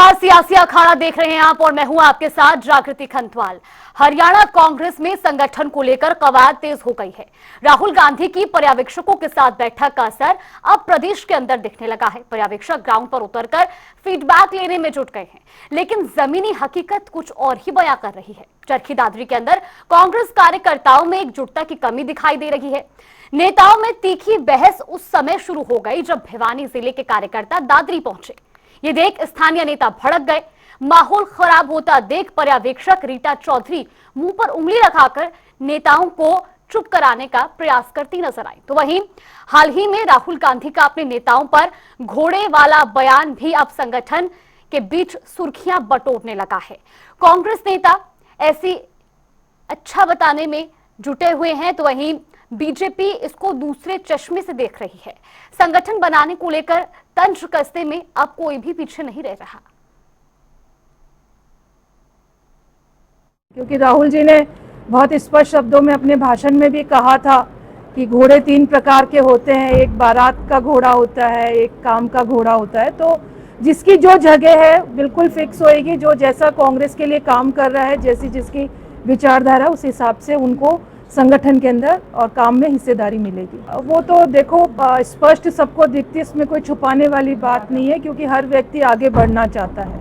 नमस्कार, सियासी अखाड़ा देख रहे हैं आप और मैं हूं आपके साथ जागृति खंतवाल। हरियाणा कांग्रेस में संगठन को लेकर कवायद तेज हो गई है। राहुल गांधी की पर्यवेक्षकों के साथ बैठक का असर अब प्रदेश के अंदर दिखने लगा है। पर्यवेक्षक ग्राउंड पर उतरकर फीडबैक लेने में जुट गए हैं, लेकिन जमीनी हकीकत कुछ और ही बयां कर रही है। चरखी दादरी के अंदर कांग्रेस कार्यकर्ताओं में एकजुटता की कमी दिखाई दे रही है। नेताओं में तीखी बहस उस समय शुरू हो गई जब भिवानी जिले के कार्यकर्ता दादरी पहुंचे। ये देख स्थानीय नेता भड़क गए। माहौल खराब होता देख पर्यवेक्षक रीटा चौधरी मुंह पर उंगली रखाकर नेताओं को चुप कराने का प्रयास करती नजर आई। तो वहीं हाल ही में राहुल गांधी का अपने नेताओं पर घोड़े वाला बयान भी अब संगठन के बीच सुर्खियां बटोरने लगा है। कांग्रेस नेता ऐसी अच्छा बताने में जुटे हुए हैं, तो वहीं बीजेपी इसको दूसरे चश्मे से देख रही है। संगठन बनाने को लेकर तंज कसने में अब कोई भी पीछे नहीं रह रहा, क्योंकि राहुल जी ने बहुत स्पष्ट शब्दों में अपने भाषण में भी कहा था कि घोड़े 3 प्रकार के होते हैं, एक बारात का घोड़ा होता है, एक काम का घोड़ा होता है। तो जिसकी जो जगह है बिल्कुल फिक्स होएगी, जो जैसा कांग्रेस के लिए काम कर रहा है, जैसी जिसकी विचारधारा, उस हिसाब से उनको संगठन के अंदर और काम में हिस्सेदारी मिलेगी। वो तो देखो स्पष्ट सबको दिखती है, इसमें कोई छुपाने वाली बात नहीं है, क्योंकि हर व्यक्ति आगे बढ़ना चाहता है।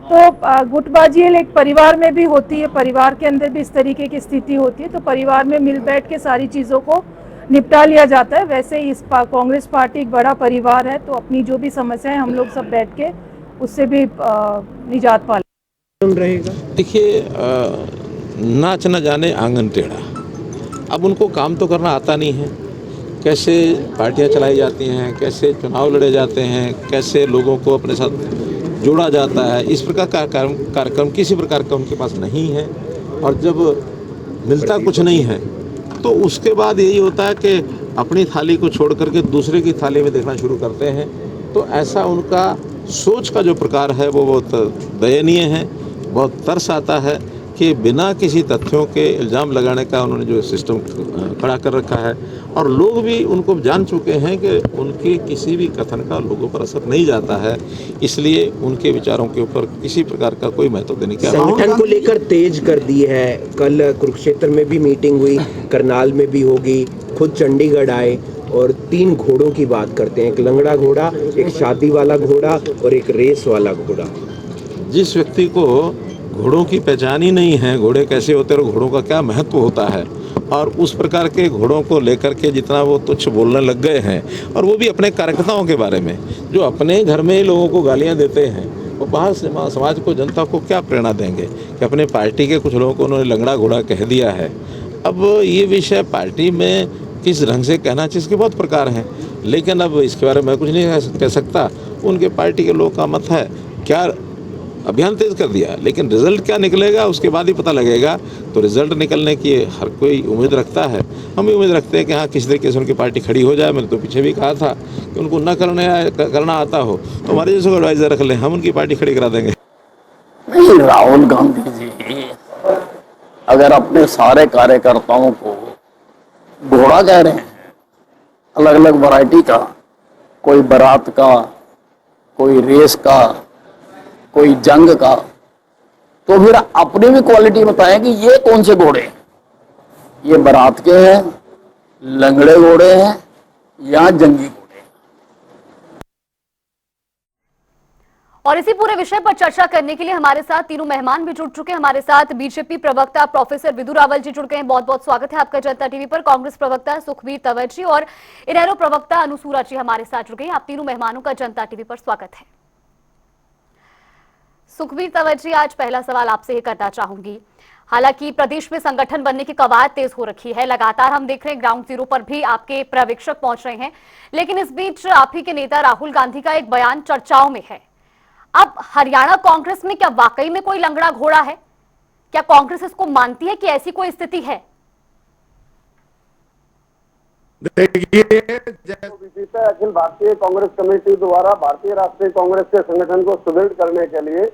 तो गुटबाजी एक परिवार में भी होती है, परिवार के अंदर भी इस तरीके की स्थिति होती है, तो परिवार में मिल बैठ के सारी चीज़ों को निपटा लिया जाता है। वैसे ही इस कांग्रेस पार्टी एक बड़ा परिवार है, तो अपनी जो भी समस्याएं हम लोग सब बैठ के उससे भी निजात पा रहेगा। देखिए, नाच न जाने आंगन टेढ़ा। अब उनको काम तो करना आता नहीं है, कैसे पार्टियां चलाई जाती हैं, कैसे चुनाव लड़े जाते हैं, कैसे लोगों को अपने साथ जोड़ा जाता है, इस प्रकार का कार्यक्रम किसी प्रकार का उनके पास नहीं है। और जब मिलता कुछ नहीं है तो उसके बाद यही होता है कि अपनी थाली को छोड़ करके दूसरे की थाली में देखना शुरू करते हैं। तो ऐसा उनका सोच का जो प्रकार है वो बहुत दयनीय है। बहुत तरस आता है कि बिना किसी तथ्यों के इल्ज़ाम लगाने का उन्होंने जो सिस्टम खड़ा कर रखा है, और लोग भी उनको जान चुके हैं कि उनके किसी भी कथन का लोगों पर असर नहीं जाता है, इसलिए उनके विचारों के ऊपर किसी प्रकार का कोई महत्व देने की संगठन को लेकर तेज कर दी है। कल कुरुक्षेत्र में भी मीटिंग हुई, करनाल में भी होगी, खुद चंडीगढ़ आए और 3 घोड़ों की बात करते हैं, एक लंगड़ा घोड़ा, एक शादी वाला घोड़ा और एक रेस वाला घोड़ा। जिस व्यक्ति को घोड़ों की पहचान ही नहीं है, घोड़े कैसे होते हैं और घोड़ों का क्या महत्व होता है, और उस प्रकार के घोड़ों को लेकर के जितना वो तुच्छ बोलने लग गए हैं, और वो भी अपने कार्यकर्ताओं के बारे में जो अपने घर में ही लोगों को गालियां देते हैं, वो बाहर समाज को, जनता को क्या प्रेरणा देंगे कि अपने पार्टी के कुछ लोगों को उन्होंने लंगड़ा घोड़ा कह दिया है। अब ये विषय पार्टी में किस ढंग से कहना चाहिए, इसके बहुत प्रकार हैं, लेकिन अब इसके बारे में मैं कुछ नहीं कह सकता। उनके पार्टी के लोग का मत है, क्या अभियान तेज कर दिया, लेकिन रिजल्ट क्या निकलेगा उसके बाद ही पता लगेगा। तो रिजल्ट निकलने की हर कोई उम्मीद रखता है, हम भी उम्मीद रखते हैं कि हाँ किसी तरीके से उनकी पार्टी खड़ी हो जाए। मैंने तो पीछे भी कहा था कि उनको न करना आता हो तो हमारे जैसे को एडवाइजर रख लें, हम उनकी पार्टी खड़ी करा देंगे। नहीं, राहुल गांधी जी अगर अपने सारे कार्यकर्ताओं को घोड़ा कह रहे हैं, अलग अलग वैरायटी का, कोई बारात का, कोई रेस का, कोई जंग का, तो फिर अपनी भी क्वालिटी बताएं कि ये कौन से घोड़े हैं, ये बारात के हैं, लंगड़े घोड़े हैं या जंगी घोड़े। और इसी पूरे विषय पर चर्चा करने के लिए हमारे साथ तीनों मेहमान भी जुड़ चुके हैं। हमारे साथ बीजेपी प्रवक्ता प्रोफेसर विदु रावल जी जुड़ गए हैं। बहुत बहुत स्वागत है आपका जनता टीवी पर। कांग्रेस प्रवक्ता सुखबीर तंवर जी और इनेलो प्रवक्ता अनुसूरा जी हमारे साथ जुड़ गए हैं। आप तीनों मेहमानों का जनता टीवी पर स्वागत है। सुखबीर तंवर जी, आज पहला सवाल आपसे ही करना चाहूंगी। हालांकि प्रदेश में संगठन बनने की कवायद तेज हो रखी है, लगातार हम देख रहे हैं ग्राउंड जीरो पर भी आपके पर्यवेक्षक पहुंच रहे हैं, लेकिन इस बीच आप ही के नेता राहुल गांधी का एक बयान चर्चाओं में है। अब हरियाणा कांग्रेस में क्या वाकई में कोई लंगड़ा घोड़ा है? क्या कांग्रेस इसको मानती है कि ऐसी कोई स्थिति है? देखिए, अखिल भारतीय कांग्रेस कमेटी द्वारा भारतीय राष्ट्रीय कांग्रेस के संगठन को सुदृढ़ करने के लिए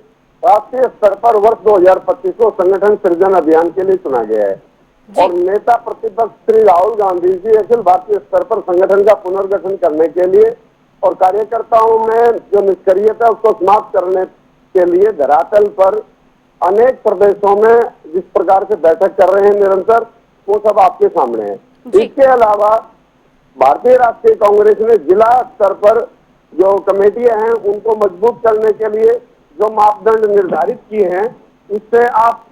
राष्ट्रीय स्तर पर वर्ष 2025 को संगठन सृजन अभियान के लिए चुना गया है, और नेता प्रतिपक्ष श्री राहुल गांधी जी अखिल भारतीय स्तर पर संगठन का पुनर्गठन करने के लिए और कार्यकर्ताओं में जो निष्क्रियता है उसको समाप्त करने के लिए धरातल पर अनेक प्रदेशों में जिस प्रकार से बैठक कर रहे हैं निरंतर, वो सब आपके सामने है। इसके अलावा भारतीय राष्ट्रीय कांग्रेस ने जिला स्तर पर जो कमेटियां हैं उनको मजबूत करने के लिए जो मापदंड निर्धारित किए हैं, इससे आप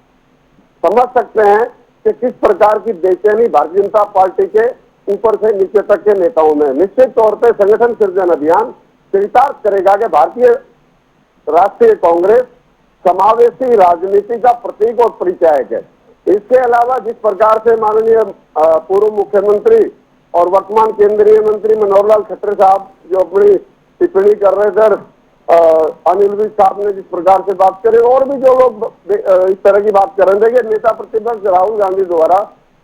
समझ सकते हैं कि किस प्रकार की बेचैनी भारतीय जनता पार्टी के ऊपर से नीचे तक के नेताओं में। निश्चित तौर पर संगठन सृजन अभियान चरितार्थ करेगा कि भारतीय राष्ट्रीय कांग्रेस समावेशी राजनीति का प्रतीक और परिचायक है। इसके अलावा जिस प्रकार से माननीय पूर्व मुख्यमंत्री और वर्तमान केंद्रीय मंत्री मनोहर लाल खट्टर साहब जो अपनी टिप्पणी कर रहे थे, अनिल विज साहब ने जिस प्रकार से बात करी, और भी जो लोग इस तरह की बात कर रहे थे कि नेता प्रतिपक्ष राहुल गांधी द्वारा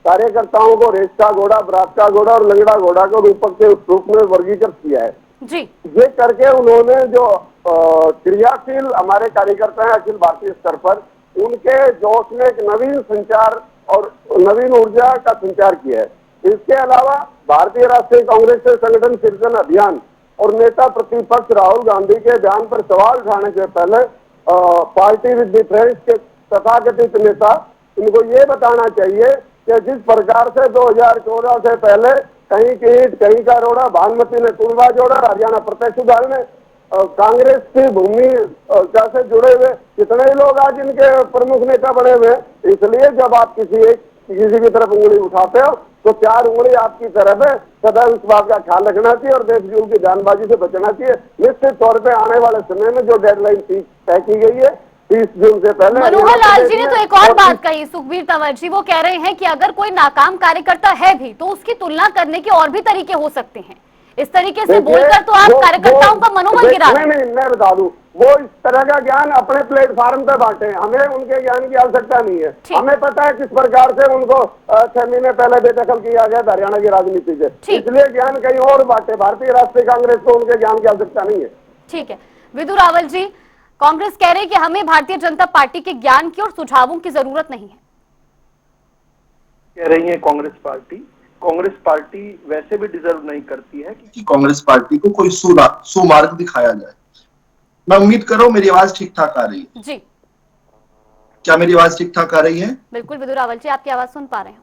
कार्यकर्ताओं को रेस्का घोड़ा, ब्रास्का घोड़ा और लंगड़ा घोड़ा को रूपक के रूप में वर्गीकृत किया है जी। ये करके उन्होंने जो क्रियाशील हमारे कार्यकर्ता हैं अखिल भारतीय स्तर पर, उनके जोश में एक नवीन संचार और नवीन ऊर्जा का संचार किया है। इसके अलावा भारतीय राष्ट्रीय कांग्रेस के संगठन सृजन अभियान और नेता प्रतिपक्ष राहुल गांधी के बयान पर सवाल उठाने से पहले पार्टी विद डिफरेंस के तथाकथित नेता इनको ये बताना चाहिए कि जिस प्रकार से 2014 से पहले कहीं की ईंट कहीं का रोड़ा, भानुमती ने तुलवा जोड़ा, हरियाणा प्रत्यक्ष उदाहरण में कांग्रेस की भूमि से जुड़े हुए कितने ही लोग आज इनके प्रमुख नेता बने हुए। इसलिए जब आप किसी की तरफ उंगली उठाते हो तो 4 उंगली आपकी तरफ है। सदैव इस बात का ख्याल रखना चाहिए और बेफजूल की जानबाजी से बचना चाहिए। निश्चित तौर पे आने वाले समय में जो डेडलाइन तय की गई है 30 जून से पहले। मनोहर लाल जी ने तो एक और बात कही, सुखबीर तंवर जी, वो कह रहे हैं कि अगर कोई नाकाम कार्यकर्ता है भी तो उसकी तुलना करने के और भी तरीके हो सकते हैं। इस तरीके से बोलकर तो आप कार्यकर्ताओं का मनोबल गिरा रहे हैं। मैं बता दूं, वो इस तरह का ज्ञान अपने प्लेटफॉर्म पे बांटे, हमें उनके ज्ञान की आवश्यकता नहीं है। हमें पता है किस प्रकार से उनको 6 महीने पहले बेदखल किया गया हरियाणा की राजनीति से, इसलिए ज्ञान कहीं और बांटे। भारतीय राष्ट्रीय कांग्रेस को उनके ज्ञान की आवश्यकता नहीं है। ठीक है, विदु रावल जी, कांग्रेस कह रही है कि हमें भारतीय जनता पार्टी के ज्ञान की और सुझावों की जरूरत नहीं है। कह रही है कांग्रेस पार्टी वैसे भी डिजर्व नहीं करती है कि कांग्रेस पार्टी को कोई सुमार्ग दिखाया जाए। मैं उम्मीद कर रहा हूं मेरी आवाज ठीक ठाक आ रही है जी। क्या मेरी आवाज ठीक ठाक आ रही है? बिल्कुल विदु रावल जी, आपकी आवाज सुन पा रहे हैं।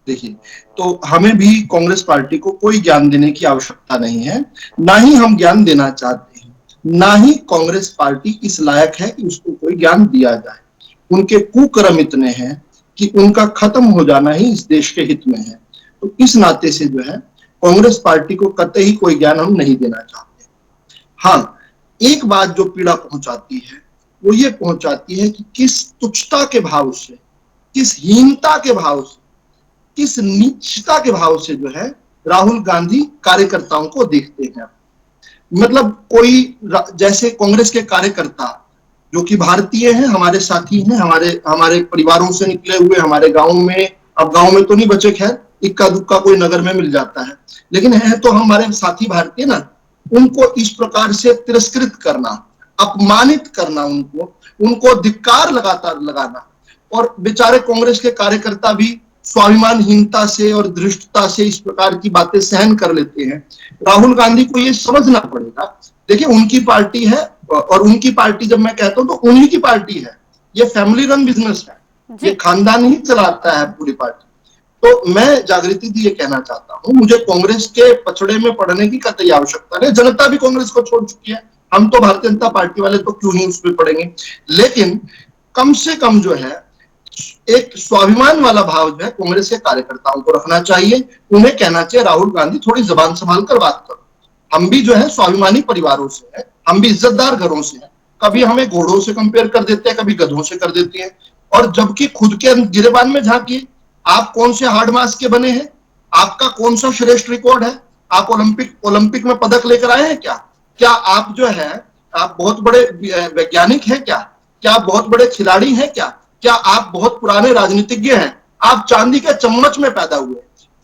देखिए, तो हमें भी कांग्रेस पार्टी को कोई ज्ञान देने की आवश्यकता नहीं है, ना ही हम ज्ञान देना चाहते हैं, ना ही कांग्रेस पार्टी इस लायक है कि उसको कोई ज्ञान दिया जाए। उनके कुकर्म इतने हैं कि उनका खत्म हो जाना ही इस देश के हित में है। तो इस नाते से जो है कांग्रेस पार्टी को कतई कोई ज्ञान हम नहीं देना चाहते। हाँ, एक बात जो पीड़ा पहुंचाती है वो ये पहुंचाती है कि किस तुच्छता के भाव से, किस हीनता के भाव से, किस नीचता के भाव से जो है राहुल गांधी कार्यकर्ताओं को देखते हैं। मतलब कोई जैसे कांग्रेस के कार्यकर्ता जो कि भारतीय हैं, हमारे साथी हैं, हमारे परिवारों से निकले हुए, हमारे गांव में, अब गांव में तो नहीं बचे, खैर इक्का दुक्का कोई नगर में मिल जाता है, लेकिन है तो हमारे साथी भारतीय ना। उनको इस प्रकार से तिरस्कृत करना, अपमानित करना, उनको धिक्कार लगातार लगाना, और बेचारे कांग्रेस के कार्यकर्ता भी स्वाभिमानहीनता से और धृष्टता से इस प्रकार की बातें सहन कर लेते हैं। राहुल गांधी को ये समझना पड़ेगा। देखिए, उनकी पार्टी है, और उनकी पार्टी जब मैं कहता हूं तो उन्हीं की पार्टी है, ये फैमिली रन बिजनेस है, ये खानदान ही चलाता है पूरी पार्टी। तो मैं जागृति जी ये कहना चाहता हूं, मुझे कांग्रेस के पछड़े में पड़ने की कतई आवश्यकता नहीं। जनता भी कांग्रेस को छोड़ चुकी है, हम तो भारतीय जनता पार्टी वाले तो क्यों ही उसमें पड़ेंगे। लेकिन कम से कम जो है एक स्वाभिमान वाला भाव जो है कांग्रेस के कार्यकर्ताओं को रखना चाहिए। उन्हें कहना चाहिए, राहुल गांधी थोड़ी जबान संभाल कर बात करो। हम भी जो है स्वाभिमानी परिवारों से है, हम भी इज्जतदार घरों से हैं। कभी हमें घोड़ों से कंपेयर कर देते हैं, कभी गधों से कर देते हैं, और जबकि खुद के गिरेबान में झांकिए, आप कौन से हार्ड मास के बने हैं, आपका कौन सा श्रेष्ठ रिकॉर्ड है, आप ओलंपिक में पदक लेकर आए हैं क्या आप जो है आप बहुत बड़े वैज्ञानिक हैं क्या आप बहुत बड़े खिलाड़ी हैं क्या आप बहुत पुराने राजनीतिज्ञ हैं? आप चांदी के चम्मच में पैदा हुए,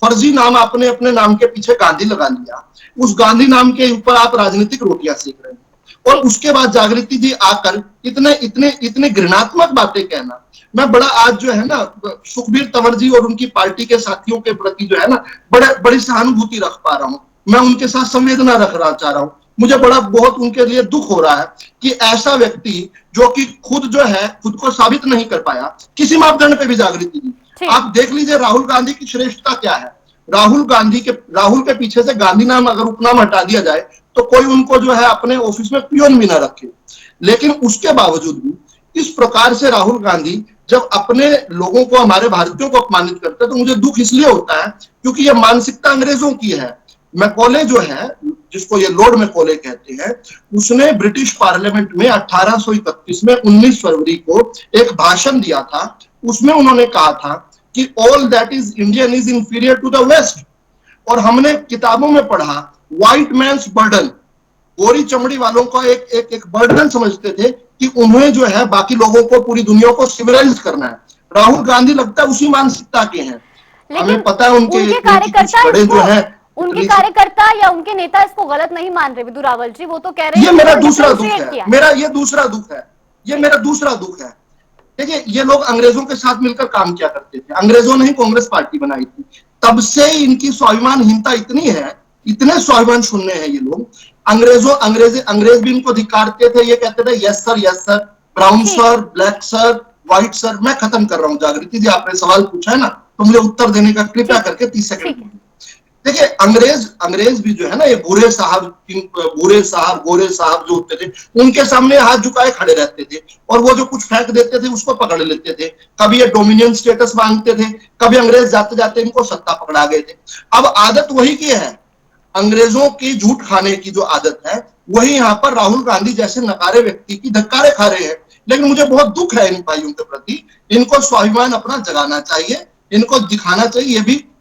फर्जी नाम आपने अपने नाम के पीछे गांधी लगा लिया, उस गांधी नाम के ऊपर आप राजनीतिक रोटियां सेक रहे हैं, और उसके बाद जागृति जी आकर इतने घृणात्मक बातें कहना। मैं बड़ा आज जो है ना सुखबीर तंवर जी और उनकी पार्टी के साथियों के प्रति जो है ना बड़ी सहानुभूति रख पा रहा हूं, मैं उनके साथ संवेदना रखना चाह रहा हूं। मुझे बड़ा बहुत उनके लिए दुख हो रहा है कि ऐसा व्यक्ति जो कि खुद जो है खुद को साबित नहीं कर पाया किसी मापदंड पे भी जागृति दी। आप देख लीजिए राहुल गांधी की श्रेष्ठता क्या है। राहुल के पीछे से गांधी नाम अगर उपनाम हटा दिया जाए तो कोई उनको जो है अपने ऑफिस में पियोन भी ना रखे। लेकिन उसके बावजूद भी इस प्रकार से राहुल गांधी जब अपने लोगों को, हमारे भारतीयों को अपमानित करते हैं तो मुझे दुख इसलिए होता है क्योंकि ये मानसिकता अंग्रेजों की है। मैकॉले जो है, जिसको ये लॉर्ड मैकॉले कहते हैं, उसने ब्रिटिश पार्लियामेंट में 1831 में 19 फरवरी को एक भाषण दिया था। उसमें उन्होंने कहा था कि all that is Indian is inferior to the West. और हमने किताबों में पढ़ा व्हाइट मैन्स बर्डन, गोरी चमड़ी वालों का एक बर्डन समझते थे कि उन्हें जो है बाकी लोगों को, पूरी दुनिया को सिविलाइज करना है। राहुल गांधी लगता है उसी मानसिकता के हैं। हमें पता है उनके कार्यकर्ता जो है, उनके कार्यकर्ता या उनके नेता इसको गलत नहीं मान रहे विदु रावल जी, वो तो कह रहे हैं ये मेरा दूसरा दुख है, मेरा ये दूसरा दुख है। देखिए, ये लोग अंग्रेजों के साथ मिलकर काम किया करते थे। अंग्रेजों ने ही कांग्रेस पार्टी बनाई थी। तब से इनकी स्वाभिमानहीनता इतनी है, इतने स्वाभिमान शून्य है ये लोग। अंग्रेज भी इनको धिक्कारते थे। ये कहते थे yes sir, brown sir, black sir, white sir. मैं खत्म कर रहा हूं जागृति जी, आपने सवाल पूछा है ना, तो मुझे उत्तर देने का कृपया करके 30 सेकंड। देखिए, अंग्रेज भी जो है ना, ये गोरे साहब जो होते थे, उनके सामने हाथ झुकाए खड़े रहते थे और वो जो कुछ फेंक देते थे उसको पकड़ लेते थे। कभी ये डोमिनियन स्टेटस मांगते थे, कभी अंग्रेज जाते जाते इनको सत्ता पकड़ा गए थे। अब आदत वही की है, अंग्रेजों की झूठ खाने की जो आदत है वही यहाँ पर राहुल गांधी जैसे नकारे व्यक्ति की धक्कारे खा रहे हैं। लेकिन मुझे बहुत दुख है इन भाइयों के प्रति। इनको स्वाभिमान अपना जगाना चाहिए, इनको दिखाना चाहिए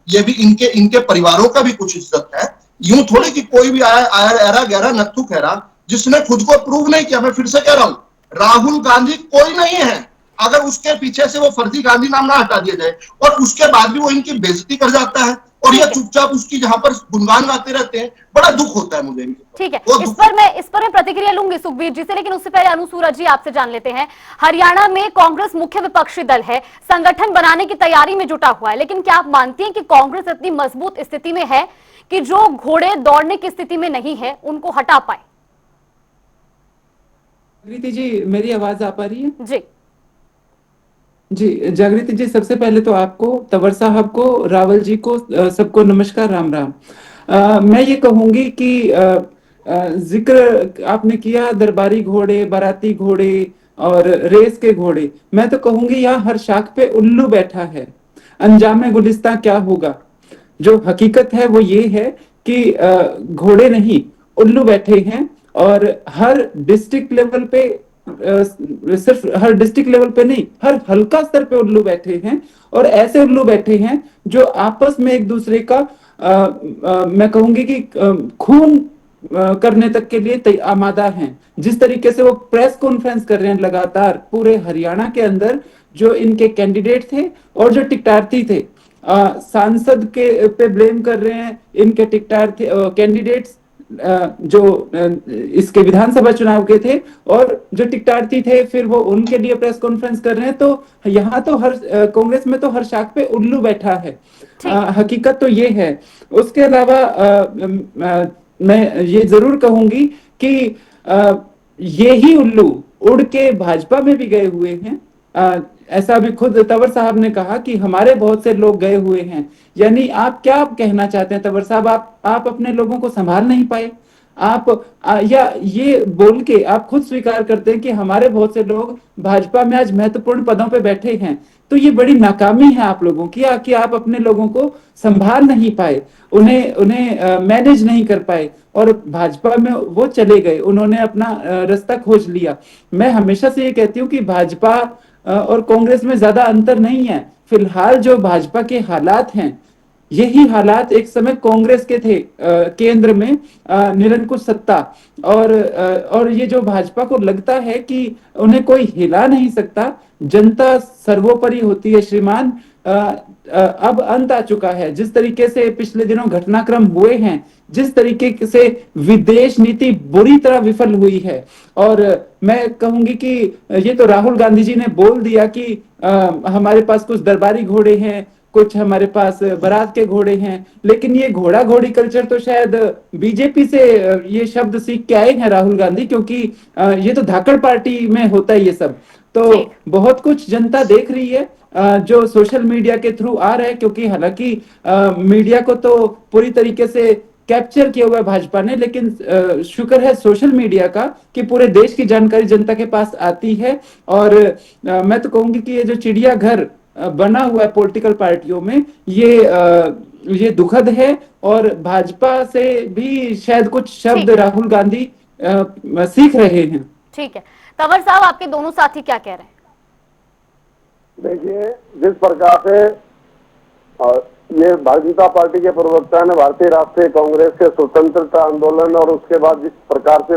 ये भी इनके परिवारों का भी कुछ इज्जत है। यूं थोड़ी कि कोई भी आया ऐरा गहरा नत्थु खैरा जिसने खुद को प्रूव नहीं किया। मैं फिर से कह रहा हूं, राहुल गांधी कोई नहीं है। अगर उसके पीछे से वो फर्जी गांधी नाम ना हटा दिया जाए और उसके बाद भी वो इनकी बेइज्जती कर जाता है और ये चुपचाप उसकी जहां पर गुणगान गाते रहते हैं, बड़ा दुख होता है मुझे। ठीक है, इस पर मैं प्रतिक्रिया लूंगी सुखबीर जी से, लेकिन उससे पहले अनु सूरज जी आपसे जान लेते हैं। हरियाणा में कांग्रेस मुख्य विपक्षी दल है, संगठन बनाने की तैयारी में जुटा हुआ है, लेकिन क्या आप मानती हैं कि कांग्रेस इतनी मजबूत स्थिति में है कि जो घोड़े दौड़ने की स्थिति में नहीं है उनको हटा पाए? जागृति जी, मेरी आवाज आ पा रही है? जी जागृति जी, सबसे पहले तो आपको, तंवर साहब को, रावल जी को, सबको नमस्कार, राम राम। मैं ये कहूंगी कि जिक्र आपने किया दरबारी घोड़े, बाराती घोड़े और रेस के घोड़े। मैं तो कहूंगी यहाँ हर शाख पे उल्लू बैठा है। अंजाम गुलिस्तां क्या होगा? जो हकीकत है वो ये है कि घोड़े नहीं, उल्लू बैठे हैं। और हर डिस्ट्रिक्ट लेवल पे, सिर्फ हर डिस्ट्रिक्ट लेवल पे नहीं, हर हल्का स्तर पे उल्लू बैठे हैं। और ऐसे उल्लू बैठे हैं जो आपस में एक दूसरे का मैं कहूंगी कि खून करने तक के लिए आमादा हैं। जिस तरीके से वो प्रेस कॉन्फ्रेंस कर रहे हैं लगातार पूरे हरियाणा के अंदर, जो इनके कैंडिडेट थे और जो टिकटार्थी थे, सांसद के पे ब्लेम कर रहे हैं इनके टिकटार्थी कैंडिडेट्स जो इसके विधानसभा चुनाव के थे, और जो टिकटार्थी थे फिर वो उनके लिए प्रेस कॉन्फ्रेंस कर रहे हैं। तो यहाँ तो हर कांग्रेस में तो हर शाख पे उल्लू बैठा है। हकीकत तो ये है। उसके अलावा मैं ये जरूर कहूंगी कि ये ही उल्लू उड़ के भाजपा में भी गए हुए हैं। ऐसा भी खुद तंवर साहब ने कहा कि हमारे बहुत से लोग गए हुए हैं। यानी आप क्या कहना चाहते हैं तंवर साहब? आप अपने लोगों को संभाल नहीं पाए? या ये बोल के आप खुद स्वीकार करते हैं कि हमारे बहुत से लोग भाजपा में आज महत्वपूर्ण पदों पे बैठे हैं। तो ये बड़ी नाकामी है आप लोगों की कि आप अपने लोगों को संभाल नहीं पाए, उन्हें मैनेज नहीं कर पाए और भाजपा में वो चले गए, उन्होंने अपना रास्ता खोज लिया। मैं हमेशा से ये कहती हूँ कि भाजपा और कांग्रेस में ज्यादा अंतर नहीं है। फिलहाल जो भाजपा के हालात हैं, यही हालात एक समय कांग्रेस के थे, केंद्र में निरंकुश सत्ता। और ये जो भाजपा को लगता है कि उन्हें कोई हिला नहीं सकता, जनता सर्वोपरि होती है श्रीमान, अब अंत आ चुका है। जिस तरीके से पिछले दिनों घटनाक्रम हुए हैं, जिस तरीके से विदेश नीति बुरी तरह विफल हुई है, और मैं कहूंगी कि ये तो राहुल गांधी जी ने बोल दिया कि हमारे पास कुछ दरबारी घोड़े हैं कुछ हमारे पास बारात के घोड़े हैं, लेकिन ये घोड़ा घोड़ी कल्चर तो शायद बीजेपी से ये शब्द सीख के आए हैं राहुल गांधी, क्योंकि ये तो धाकड़ पार्टी में होता है ये सब। तो बहुत कुछ जनता देख रही है जो सोशल मीडिया के थ्रू आ रहा है, क्योंकि हालांकि मीडिया को तो पूरी तरीके से कैप्चर किया हुआ है भाजपा ने, लेकिन शुक्र है सोशल मीडिया का कि पूरे देश की जानकारी जनता के पास आती है। और मैं तो कहूंगी कि ये जो चिड़ियाघर बना हुआ है पॉलिटिकल पार्टियों में, ये दुखद है। और भाजपा से भी शायद कुछ शब्द राहुल गांधी सीख रहे हैं। ठीक है, तंवर साहब आपके दोनों साथी क्या कह रहे हैं? देखिए, जिस प्रकार से ये भारतीय जनता पार्टी के प्रवक्ता ने भारतीय राष्ट्रीय कांग्रेस के स्वतंत्रता आंदोलन और उसके बाद जिस प्रकार से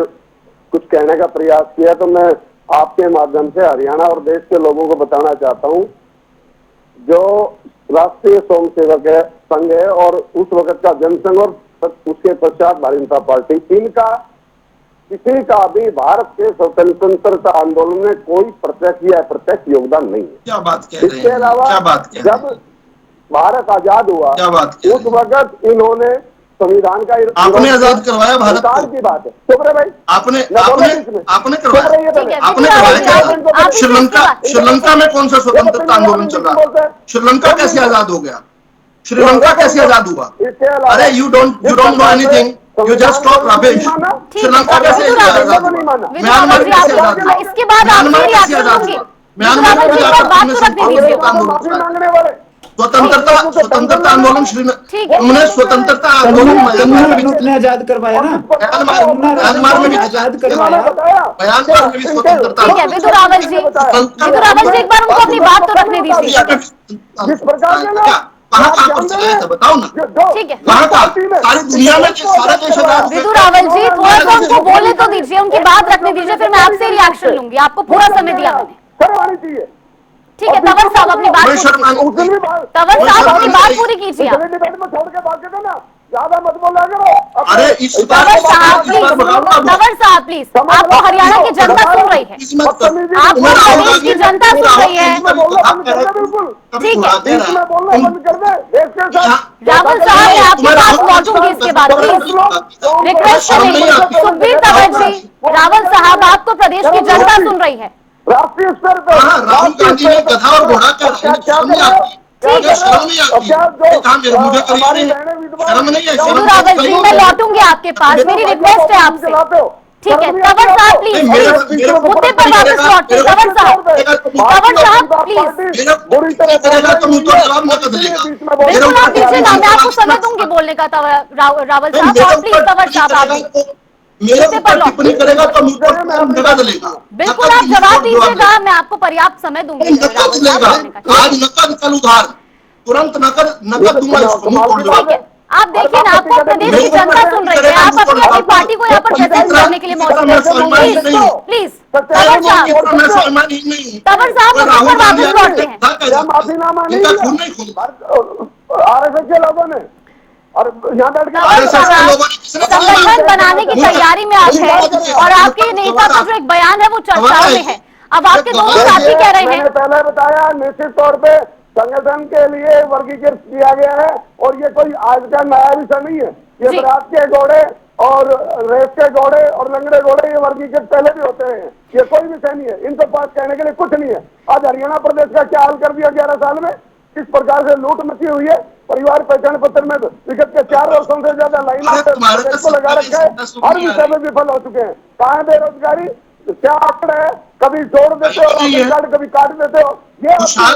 कुछ कहने का प्रयास किया, तो मैं आपके माध्यम से हरियाणा और देश के लोगों को बताना चाहता हूं, जो राष्ट्रीय स्वयंसेवक संघ है और उस वक्त का जनसंघ और उसके पश्चात भारतीय जनता पार्टी, इनका किसी का भी भारत के स्वतंत्रता आंदोलन में कोई प्रत्यक्ष या अप्रत्यक्ष योगदान नहीं है। क्या बात कह रहे हैं? इसके अलावा जब भारत आजाद हुआ उस वक्त इन्होंने संविधान का आपने आजाद करवाया भारत को? की बात है, चुप रहे भाई। आपने करवाया? श्रीलंका में कौन सा स्वतंत्रता आंदोलन चल रहा है? श्रीलंका कैसे आजाद हो गया? श्रीलंका कैसे आजाद हुआ? अरे you don't know anything, you just talk rubbish. Sri Lanka कैसे आजाद हुआ? म्यांमार कैसे आजाद हुआ? इसके बाद म्यांमार कैसे आजाद हुआ? म्यांमार में स्वतंत्रता आंदोलन उन्होंने स्वतंत्रता आंदोलन ने आजाद करवाया ना, म्यांमार में भी आजाद करवाया, म्यांमार में भी स्वतंत्रता। ठीक है विदुर रावल जी, एक बार उनको अपनी बात तो रखने दीजिए। कहाँ पर चलाया था बताओ ना? ठीक है, कहाँ का? सारी दुनिया में सारे देश आजाद। विदुर रावल जी थोड़ा सा उनको बोलने तो दीजिए, उनकी बात रखने दीजिए, फिर मैं आपसे रिएक्शन लूंगी। आपको पूरा समय दिया मैंने। ठीक है, तंवर साहब अपनी बात पूरी कीजिए। ज्यादा मत बोला करो। अरे तंवर साहब प्लीज, आपको हरियाणा की जनता सुन रही है, आपको प्रदेश की जनता सुन रही है। ठीक है राहुल साहब, मैं आपकी बात लौटूंगी इसके बाद, प्लीज रिक्वेस्ट करेंगे। सुखबीर तंवर जी, रावल साहब आपको प्रदेश की जनता सुन रही है। राष्ट्रीय स्तर पर राहुल गांधी ने गधा और घोड़ा शर्म नहीं आती? रावल जी मैं लौटूंगी आपके पास, मेरी रिक्वेस्ट है आपसे। ठीक है तंवर साहब प्लीज मुद्दे पर वापस लौटिए। तंवर साहब प्लीज बिल्कुल आप दीजिएगा, मैं आपको समय दूंगी बोलने का। रावल साहब प्लीज, तंवर साहब मेरे पर टिप्पणी करेगा तो मुझ पर नकद लेगा। बिल्कुल आप जवाब दीजिएगा, मैं आपको पर्याप्त समय दूंगी। नकद लेगा, आज नकद कल उधार, तुरंत नकद दूंगा इसको। आप देखिए ना, आपको प्रदेश की जनता सुन रही है, आप अपनी पार्टी को यहाँ पर प्रेजेंट करने के लिए मौजूद हैं। प्लीज तंवर साहब वापस लौटते हैं। माफीनामा नहीं आरएसएस के लोगों ने और यहाँ बैठ के संगठन बनाने की तैयारी में आप हैं और आपके नेता का जो एक बयान है वो चर्चाओं में है। अब आपके दोनों साथी कह रहे हैं, पहले बताया निश्चित तौर पे संगठन के लिए वर्गीकृत किया गया है और ये कोई आज का नया विषय नहीं है। ये बारात के घोड़े और रेस के घोड़े और लंगड़े घोड़े ये वर्गीकृत पहले भी होते हैं, ये कोई विषय नहीं है। इनको पास कहने के लिए कुछ नहीं है। आज हरियाणा प्रदेश का क्या हाल कर दिया 11 साल में, किस प्रकार से लूट मची हुई है। परिवार पहचान पत्र में विगत के 4 वर्षों से ज्यादा लाइन को लगा रखा है, हर विषय में विफल हो चुके हैं। कहाँ है बेरोजगारी, क्या आंकड़ा है, कभी जोड़ देते हो कभी काट देते हो, ये चल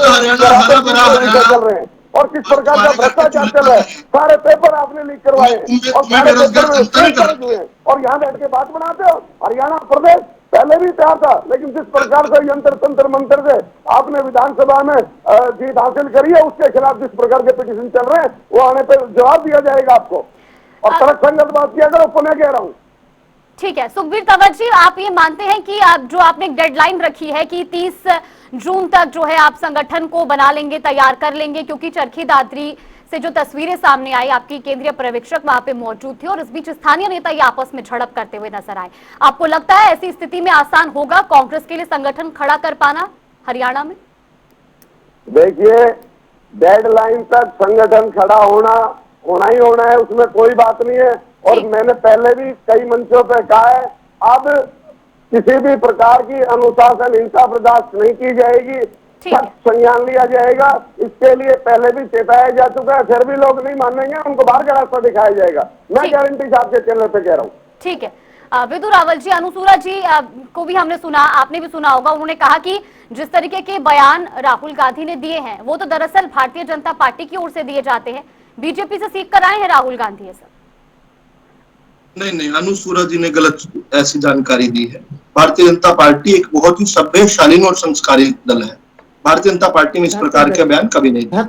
रहे हैं। और किस प्रकार का भ्रष्टाचार चल रहा है, सारे पेपर आपने लीक करवाए और सारे पेपर हुए और यहाँ बैठ के बात बनाते हो। हरियाणा प्रदेश पहले भी तैयार था, लेकिन जिस प्रकार से यंत्र तंत्र मंत्र से आपने विधानसभा में जीत हासिल करी है, उसके खिलाफ जिस प्रकार के पिटीशन चल रहे हैं वो आने पर जवाब दिया जाएगा आपको। और तर्क संगत बात किया करो, पुनः कह रहा हूँ। ठीक है सुखबीर तंवर जी, आप ये मानते हैं कि आप जो आपने डेडलाइन रखी है कि 30 जून तक जो है आप संगठन को बना लेंगे, तैयार कर लेंगे, क्योंकि चरखी दादरी से जो तस्वीरें सामने आई, आपकी केंद्रीय पर्यवेक्षक वहां पे मौजूद थे और इस बीच स्थानीय नेता ये आपस में झड़प करते हुए नजर आए। आपको लगता है ऐसी स्थिति में आसान होगा कांग्रेस के लिए संगठन खड़ा कर पाना हरियाणा में? देखिए डेडलाइन तक संगठन खड़ा होना ही होना है, उसमें कोई बात नहीं है। और मैंने पहले भी कई मंचों पर कहा है, अब किसी भी प्रकार की अनुशासन हिंसा बर्दाश्त नहीं की जाएगी, सख्त संज्ञान लिया जाएगा। इसके लिए पहले भी चेताया जा चुका है, फिर भी लोग नहीं मानेंगे, उनको बाहर का रास्ता दिखाया जाएगा। मैं गारंटी से आपके चैनल पे कह रहा हूँ। ठीक है विदु रावल जी, अनुसूरा जी को भी हमने सुना, आपने भी सुना होगा, उन्होंने कहा कि जिस तरीके के बयान राहुल गांधी ने दिए हैं वो तो दरअसल भारतीय जनता पार्टी की ओर से दिए जाते हैं, बीजेपी से सीख कर आए हैं राहुल गांधी ये सब। नहीं, अनुसूरा जी ने गलत ऐसी जानकारी दी है। भारतीय जनता पार्टी एक बहुत ही सभ्य, शालीन और संस्कारी दल है। भारतीय जनता पार्टी में इस प्रकार के बयान कभी नहीं दिया।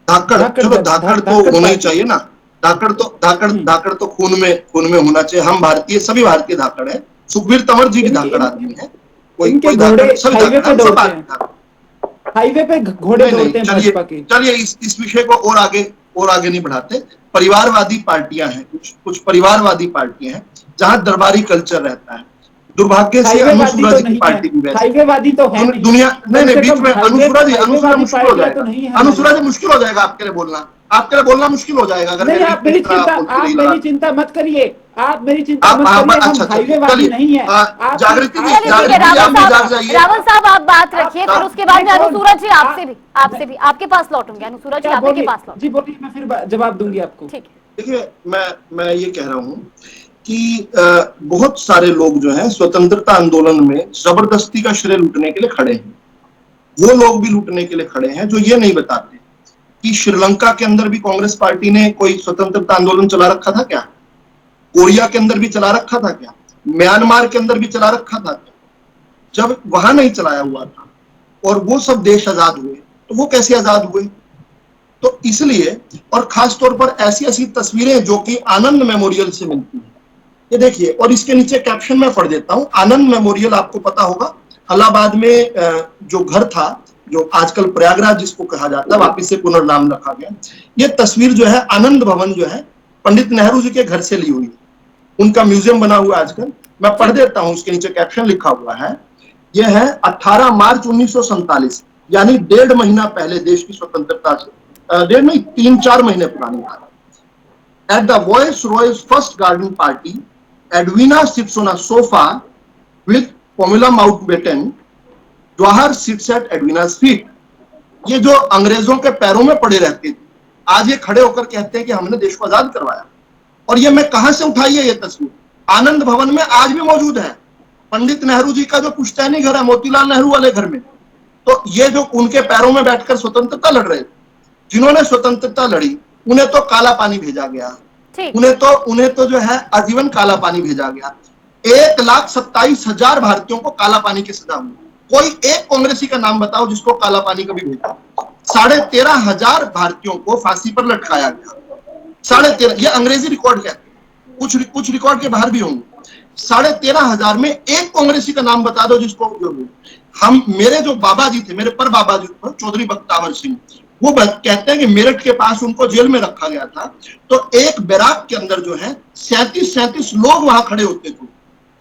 धाकड़ तो होना ही चाहिए ना। धाकड़ तो खून में होना चाहिए। हम भारतीय, सभी भारतीय धाकड़ है। सुखबीर तंवर जी भी धाकड़ आदमी है। कोई धाकड़, सभी हाईवे पे घोड़े दौड़ते हैं भाजपा के। चलिए इस विषय को और आगे नहीं बढ़ाते। परिवारवादी पार्टियां हैं, कुछ परिवारवादी पार्टियां हैं जहां दरबारी कल्चर रहता है। दुर्भाग्य से अनुसूरा जी की पार्टी भी वैसे हाईवेवादी तो है नहीं। दुनिया नहीं बीच में अनुसूरा जी मुश्किल हो जाएगा। अनुसूरा जी मुश्किल हो जाएगा आपके लिए बोलना मुश्किल हो जाएगा अगर नहीं। आप मेरी चिंता मत करिए, आप मेरी चिंता मत करिए। हम हाईवेवादी नहीं है। जागृति रावल साहब आप बात रखिए, फिर उसके बाद में अनुसूरा जी आपसे भी आपके पास लौटूंगे। अनुसूरा जी आपके पास लौटूंगी। जी बोलिए, मैं फिर जवाब दूंगी आपको। ठीक है, देखिए मैं ये कह रहा हूँ कि बहुत सारे लोग जो हैं स्वतंत्रता आंदोलन में जबरदस्ती का श्रेय लूटने के लिए खड़े हैं। वो लोग भी लूटने के लिए खड़े हैं जो ये नहीं बताते कि श्रीलंका के अंदर भी कांग्रेस पार्टी ने कोई स्वतंत्रता आंदोलन चला रखा था क्या? कोरिया के अंदर भी चला रखा था क्या? म्यांमार के अंदर भी चला रखा था क्या? जब वहां नहीं चलाया हुआ था और वो सब देश आजाद हुए तो वो कैसे आजाद हुए? तो इसलिए, और खास तौर पर ऐसी तस्वीरें जो कि आनंद मेमोरियल से मिलती हैं, ये देखिए, और इसके नीचे कैप्शन मैं पढ़ देता हूं। आनंद मेमोरियल आपको पता होगा, इलाहाबाद में जो घर था, जो आजकल प्रयागराज जिसको कहा जाता है, वापिस से पुनर्नाम रखा गया। ये तस्वीर जो है, आनंद भवन जो है, पंडित नेहरू जी के घर से ली हुई है। उनका म्यूजियम बना हुआ है आजकल। मैं पढ़ देता हूं, उसके नीचे कैप्शन लिखा हुआ है। यह है 18 मार्च 1947, यानी 1.5 महीना पहले देश की स्वतंत्रता से, 1.5 नहीं 3-4 महीने पुरानी बात। At the Viceroy's first garden party, Edwina sits on a sofa with Pamela Mountbatten. Jawahar sits at Edwina's feet. ये जो अंग्रेजों के पैरों में पड़े रहते थे, आज ये खड़े होकर कहते हैं कि हमने देश को आजाद करवाया। और ये मैं कहां से उठाई है ये तस्वीर? आनंद भवन में आज भी मौजूद है। पंडित नेहरू जी का जो पुश्तैनी घर है, मोतीलाल नेहरू वाले घर में, तो ये जो उनके पैरों में बैठकर स्वतंत्रता लड़ रहे थे, जिन्होंने स्वतंत्रता लड़ी, उन्हें तो काला पानी भेजा गया। उन्हें तो जो है आजीवन काला पानी भेजा गया। 1,27,000 भारतीयों को काला पानी की सजा हुई। कोई एक कांग्रेसी का नाम बताओ जिसको काला पानी कभी भेजा। 13,500 भारतीयों को फांसी पर लटकाया गया। 13,500, ये अंग्रेजी रिकॉर्ड कहते हैं, कुछ रिकॉर्ड के बाहर भी होंगे। 13,500 में एक कांग्रेसी का नाम बता दो जिसको मेरे जो बाबा जी थे, मेरे पर बाबा जी चौधरी बख्तावर सिंह, वो कहते हैं कि मेरठ के पास उनको जेल में रखा गया था। तो एक बैराक के अंदर जो है 37 लोग वहां खड़े होते थे।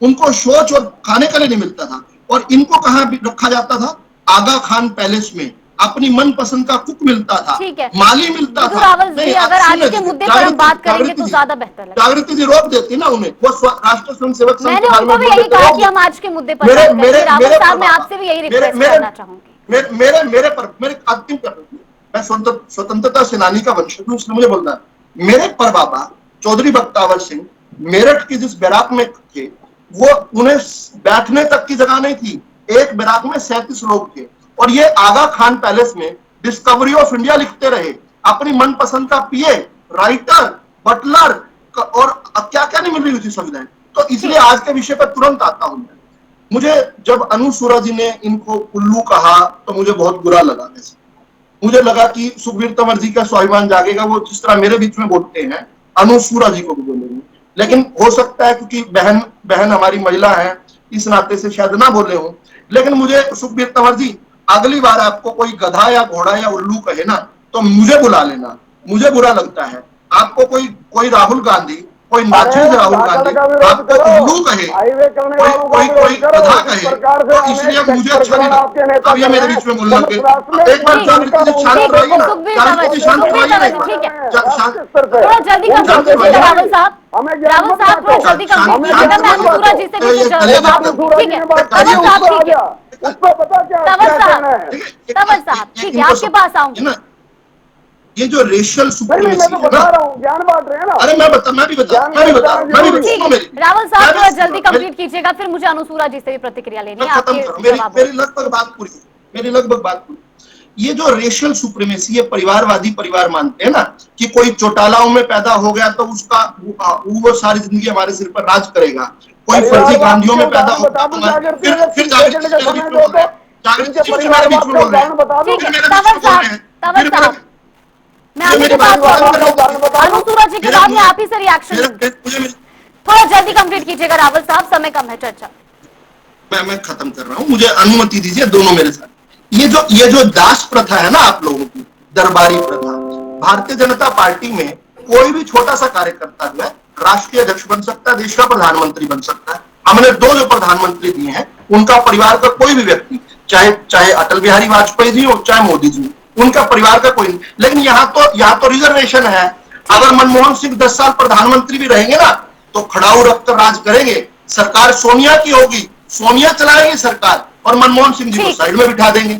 उनको शौच और खाने के लिए नहीं मिलता था। और इनको कहां रखा जाता था? आगा खान पैलेस में। अपनी मनपसंद का कुक मिलता था, माली मिलता था। अगर आज के मुद्दे पर हम बात करेंगे तो ज्यादा बेहतर लगेगा। जागृति जी रोक देती ना उन्हें, वो राष्ट्र स्वयं सेवक संघ। मैंने उनको भी यही कहा कि हम आज के मुद्दे पर बात करेंगे। रावल साहब, मैं आपसे भी यही रिक्वेस्ट करना चाहूंगी। मेरे अंतिम कर रही हूँ। मैं स्वतंत्रता सेनानी का वंशज हूं, इसलिए मुझे बोलना है। मेरे पर बाबा चौधरी बख्तावर सिंह मेरठ की जिस बैराक में थे, वो उन्हें बैठने तक की जगह नहीं थी। एक बैराक में 37 लोग थे। और ये आगा खान पैलेस में डिस्कवरी ऑफ इंडिया लिखते रहे। अपनी मनपसंद का पीए, राइटर, बटलर और क्या क्या नहीं मिल रही थी सुविधाएं। तो इसलिए आज के विषय पर तुरंत आता हूं। मुझे जब अनुसूरा जी ने इनको उल्लू कहा तो मुझे बहुत बुरा लगा। मुझे लगा कि सुखबीर तंवर जी का स्वाभिमान जागेगा, वो जिस तरह मेरे बीच में बोलते हैं अनुसूरा जी को भी बोलेंगे। लेकिन हो सकता है क्योंकि बहन हमारी महिला है, इस नाते से शायद ना बोले हो। लेकिन मुझे सुखबीर तंवर जी, अगली बार आपको कोई गधा या घोड़ा या उल्लू कहे ना तो मुझे बुला लेना। मुझे बुरा लगता है। आपको कोई राहुल गांधी, कोई नाचेज राहुल गांधी, आपको उल्लू कहे, कोई गधा कहे, तो इसलिए मुझे अच्छा नहीं लगता। अब ये मेरे बीच में बोलना के एक बार जागृति से शांत रहिए ना, जागृति शांत रहिए, थोड़ा जल्दी कंप्लीट कीजिएगा रावल साहब, थोड़ा जल्दी कंप्लीट कीजिएगा। मैं अनुसूरा जी से भी जवाब दूं, ठीक है तंवर साहब, ठीक है तंवर साहब, ठीक है आपके पास आऊंगी। ये जो रेशियल सुप्रीमेसी मैं तो बता रहा हूँ, ज्ञान बांट रहे हैं ना। अरे मैं भी बता रावल साहब थोड़ा जल्दी कंप्लीट कीजिएगा, फिर मुझे अनुसूरा जी से भी प्रतिक्रिया लेनी है आपके जवाब। मेरी लगभग बात पूरी। ये जो रेशियल सुप्रीमेसी, ये परिवारवादी परिवार मानते हैं ना कि कोई चौटालाओं में पैदा हो गया तो उसका वो सारी जिंदगी हमारे सिर पर राज करेगा, कोई फर्जी गांधियों में पैदा हो गया फिर मैं आपके पास अनुसूरा जी के बाद में आप ही से रिएक्शन लूंगी। थोड़ा जल्दी कंप्लीट कीजिएगा रावल साहब, समय कम है चर्चा। मैं खत्म कर रहा हूं, मुझे अनुमति दीजिए दोनों मेरे साथ। ये जो दास प्रथा है ना आप लोगों की, दरबारी प्रथा, भारतीय जनता पार्टी में कोई भी छोटा सा कार्यकर्ता जो है राष्ट्रीय अध्यक्ष बन सकता है, देश का प्रधानमंत्री बन सकता है। हमने 2 जो प्रधानमंत्री दिए हैं, उनका परिवार का कोई भी व्यक्ति, चाहे अटल बिहारी वाजपेयी जी हो, चाहे मोदी जी, उनका परिवार का कोई नहीं। लेकिन यहाँ तो रिजर्वेशन है। अगर मनमोहन सिंह 10 साल प्रधानमंत्री भी रहेंगे ना तो खड़ाऊ रखकर राज करेंगे, सरकार सोनिया की होगी, सोनिया चलाएंगे सरकार और मनमोहन सिंह जी को साइड में बिठा देंगे।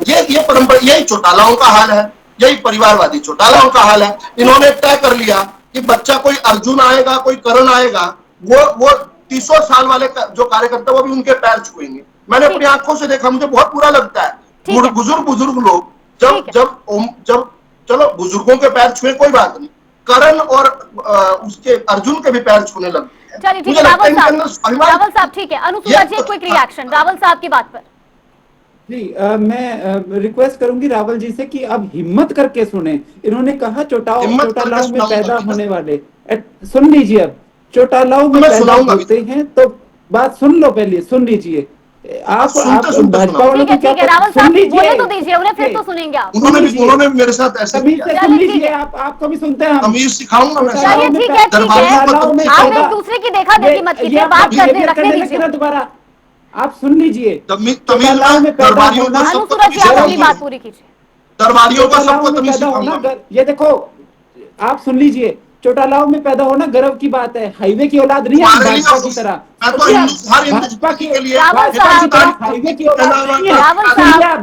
ये परंपरा, यही चौटालाओं का हाल है, यही परिवारवादी चौटालाओं का हाल है। इन्होंने तय कर लिया कि बच्चा कोई अर्जुन आएगा, कोई करण आएगा, वो 300 साल वाले जो कार्यकर्ता वो भी उनके पैर छुएंगे। मैंने अपनी आंखों से देखा, मुझे बहुत बुरा लगता है। बुजुर्ग लोग जब चलो बुजुर्गों के पैर छुए कोई बात नहीं, करण और उसके अर्जुन के भी पैर छूने लगते हैं। चलिए ठीक है रावल साहब ठीक है। अनुसूरा जी क्विक रिएक्शन रावल साहब की बात पर। जी मैं रिक्वेस्ट करूंगी रावल जी से कि आप हिम्मत करके सुने। इन्होंने कहा चौटालाओं में पैदा होने वाले, सुन लीजिए, अब चौटालाओं में पैदा होते हैं तो बात सुन लो, पहले सुन लीजिए। आप भाजपा वालों को क्या सुन लीजिए तो दीजिए उन्हें, फिर तो सुनेंगे आप। उन्होंने मेरे साथ ऐसा किया। सुन लीजिए, आपको भी सुनते हैं, तमीज सिखाऊंगा मैं। चलिए ठीक है आप एक दूसरे की देखा देखी मत कीजिए, बात करने दीजिए दोबारा। आप सुन लीजिए, चौटालाओं में पैदा होना, अनुसूरा जी आप अपनी बात पूरी कीजिए। दरबारियों का सबको तमीज सिखाऊंगा। ये देखो आप सुन लीजिए, चौटालाओं में पैदा होना गर्व की बात है, हाईवे की औलाद नहीं है भाजपा की तरह। भाजपा की हाईवे की औलाद नहीं है।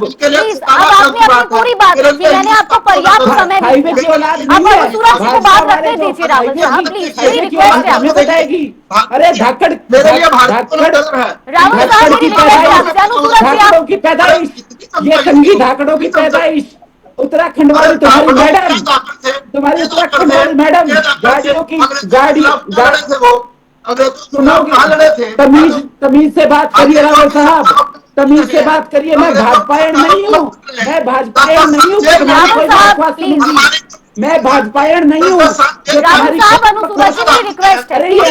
पूरी बात मैंने आपको पर्याप्त समय हाईवे की औलाद नहीं है। को बात रखने दीजिए रावल साहब प्लीज, मेरी रिक्वेस्ट है बताएगी। अरे धाकड़ धाकड़ों की पैदाइश, ये संगी धाकड़ों की पैदाइश, उत्तराखंड वाली तुम्हारी मैडम, तुम्हारी उत्तराखंड वाली मैडम गाड़ियों की गाड़ी सुनोगे, तमीज से बात करिए रावल साहब, तमीज से बात करिए। मैं भाजपायन नहीं हूँ, मैं भाजपायन नहीं हूँ, मैं भाजपायन नहीं हूँ। अरे ये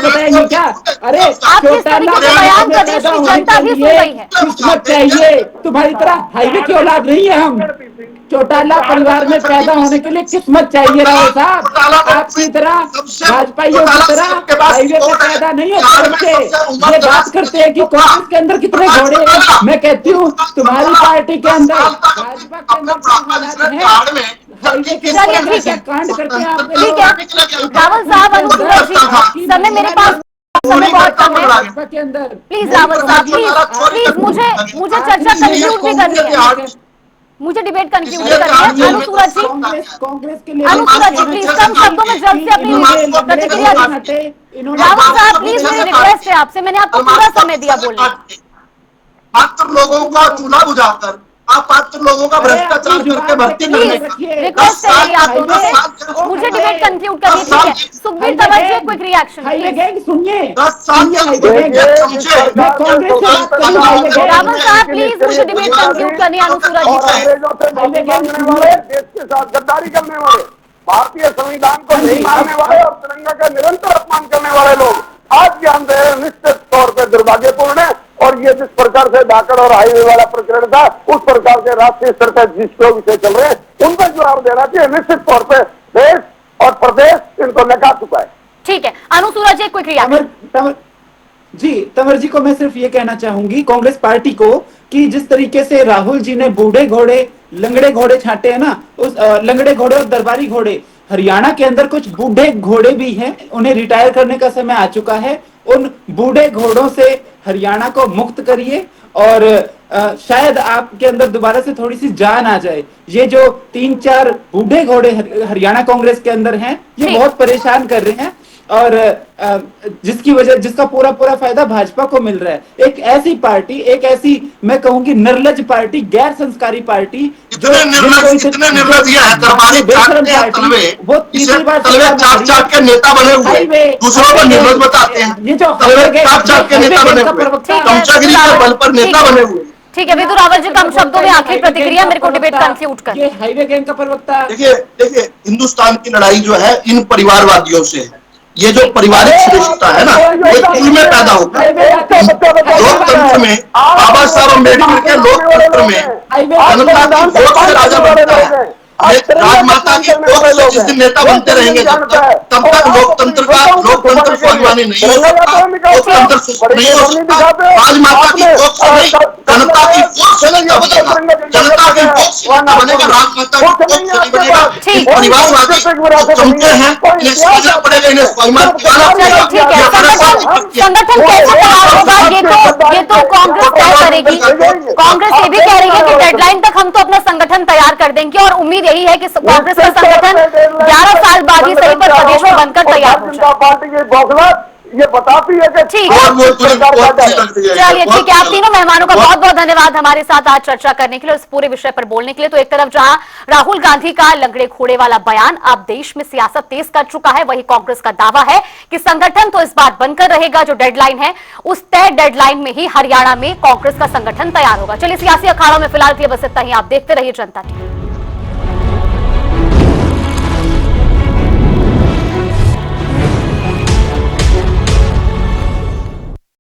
बताएंगे क्या? अरे किस्मत चाहिए, तुम्हारी तरह हाईवे की औलाद नहीं है हम। चौटाला परिवार में पैदा होने के लिए किस्मत चाहिए रावल साहब, आपकी तरह भाजपाइयों की तरह हाईवे पे पैदा नहीं होते बच्चे। ये बात करते हैं कि कांग्रेस के अंदर कितने घोड़े हैं, मैं कहती हूँ तुम्हारी पार्टी के अंदर, भाजपा के अंदर हाईवे के कांड करते हैं आप। ठीक है रावल साहब, अनुसूरा जी समय मेरे पास समय बहुत कम है, प्लीज रावल साहब प्लीज मुझे चर्चा कंक्लूड भी करनी है, मुझे डिबेट कंक्लूड करनी है। अनुसूरा जी प्लीज कम शब्दों में जल्द से अपनी प्रतिक्रिया दें। रावल साहब प्लीज मेरी रिक्वेस्ट है आपसे, मैंने आपको पूरा समय दिया बोलने। पात्र लोगों का चूल्हा बुझाकर आप पात्र लोगों का भ्रष्टाचार करके भर्ती करने रिक्वेस्ट है आप दोनों से, मुझे डिबेट कंक्लूड करनी है। सुखबीर तंवर जी क्विक रिएक्शन सुनिए। 10 साल रावल साहब प्लीज मुझे डिबेट कंक्लूड करनी है। अनुसूरा जी देश के साथ गद्दारी करने वाले, भारतीय संविधान को नहीं मानने वाले और तिरंगा का निरंतर अपमान करने वाले लोग आज ज्ञान दे रहे, निश्चित तौर पर दुर्भाग्यपूर्ण है। और ये जिस प्रकार से धाकड़ और हाईवे वाला प्रकरण था, उस प्रकार से राष्ट्रीय स्तर पर जिस लोग इसे चल रहे हैं उनका जवाब देना चाहिए। निश्चित तौर पर देश और प्रदेश इनको नकार चुका है। अनु सूरज एक क्विक रिएक्शन। तंवर जी को मैं सिर्फ ये कहना चाहूंगी कांग्रेस पार्टी को कि जिस तरीके से राहुल जी ने बूढ़े घोड़े लंगड़े घोड़े छांटे हैं ना, उस लंगड़े घोड़े और दरबारी घोड़े, हरियाणा के अंदर कुछ बूढ़े घोड़े भी हैं, उन्हें रिटायर करने का समय आ चुका है। उन बूढ़े घोड़ों से हरियाणा को मुक्त करिए और शायद आपके अंदर दोबारा से थोड़ी सी जान आ जाए। ये जो 3-4 बूढ़े घोड़े हरियाणा कांग्रेस के अंदर हैं, ये बहुत परेशान कर रहे हैं और जिसका पूरा फायदा भाजपा को मिल रहा है। एक ऐसी पार्टी, एक ऐसी मैं कहूंगी निर्लज पार्टी, गैर संस्कारी पार्टी, इतने निर्लज ये है, दरबारी वो तीसरी बार चाट के नेता बने हुए, दूसरों को निर्लज बताते हैं। ये जो चाट के नेता बने हुए, चमचागिरी के बल पर नेता बने हुए। ठीक है विदुर रावल जी, कम शब्दों में आखिरी प्रतिक्रिया, मेरे को डिबेट कंक्लूड कर। ये हाईवे गैंग का प्रवक्ता। देखिए हिंदुस्तान की लड़ाई जो है इन परिवारवादियों से है। ये जो पारिवारिक श्रेष्ठता है ना, ये कुल में पैदा होता है। लोकतंत्र में बाबा साहब अम्बेडकर के लोकतंत्र में जनता की वोट से राजा बनता है। राजमाता की वोट से जिस दिन नेता बनते रहेंगे तब तक लोकतंत्र स्वाभिमानी नहीं हो सकता, लोकतंत्र सुस्त नहीं हो सकता। राजमाता की वोट से नहीं, जनता की वोट से नेता बनेगा, जनता की वोट से नेता बनेगा, राजमाता की वोट से नहीं बनेगा। परिवारवादी चमचे हैं, इन्हें समझना पड़ेगा, इन्हें स्वाभिमान दिलाना पड़ेगा। संगठन कैसे तैयार होगा ये तो कांग्रेस तय करेगी। कांग्रेस ये भी कह रही है कि डेडलाइन तक हम तो अपना संगठन तैयार कर देंगे और उम्मीद यही है कि कांग्रेस का संगठन 11 साल बाद ही सही पर प्रदेश में बनकर तैयार हो जाए। पार्टी की ये बताती है कि ठीक है, चलिए ठीक है। आप तीनों मेहमानों का बहुत बहुत धन्यवाद हमारे साथ आज चर्चा करने के लिए, इस पूरे विषय पर बोलने के लिए। तो एक तरफ जहां राहुल गांधी का लंगड़े घोड़े वाला बयान अब देश में सियासत तेज कर चुका है, वही कांग्रेस का दावा है कि संगठन तो इस बार बनकर रहेगा, जो डेडलाइन है उस तय डेडलाइन में ही हरियाणा में कांग्रेस का संगठन तैयार होगा। चलिए सियासी अखाड़ों में फिलहाल के लिए बस इतना ही। आप देखते रहिए जनता टीवी।